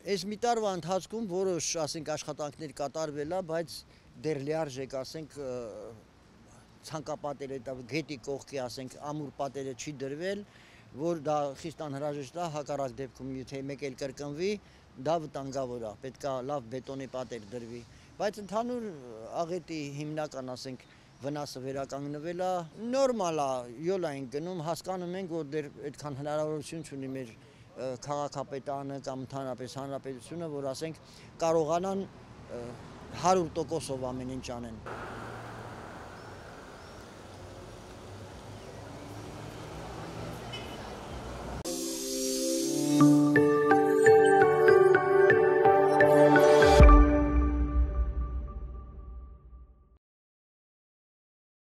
Այս մի տարվա ընթացքում որոշ, ասենք, աշխատանքներ կատարվել է, բայց դեռ լիարժեք, ասենք, ցանկապատերը գետի կողքի, ասենք, ամուր պատերը չի դրվել, որ դա խիստ անհրաժեշտ է, հակառակ դեպքում եթե մեկ էլ կրկնվի, դա վտանգավոր է, պետք է լավ բետոնի պատեր դրվի, բայց ընդհանուր աղետի հիմնական, ասենք, վնասը վերականգնվել է, նորմալ է, յոլ ենք գնում, հասկանում ենք, որ դեռ այդքան հնարավորություն չունի մեր քաղաքապետարանը կամ ընդհանրապես հանրապետությունը, որ ասենք կարողանան 100%-ով ամեն ինչ անեն։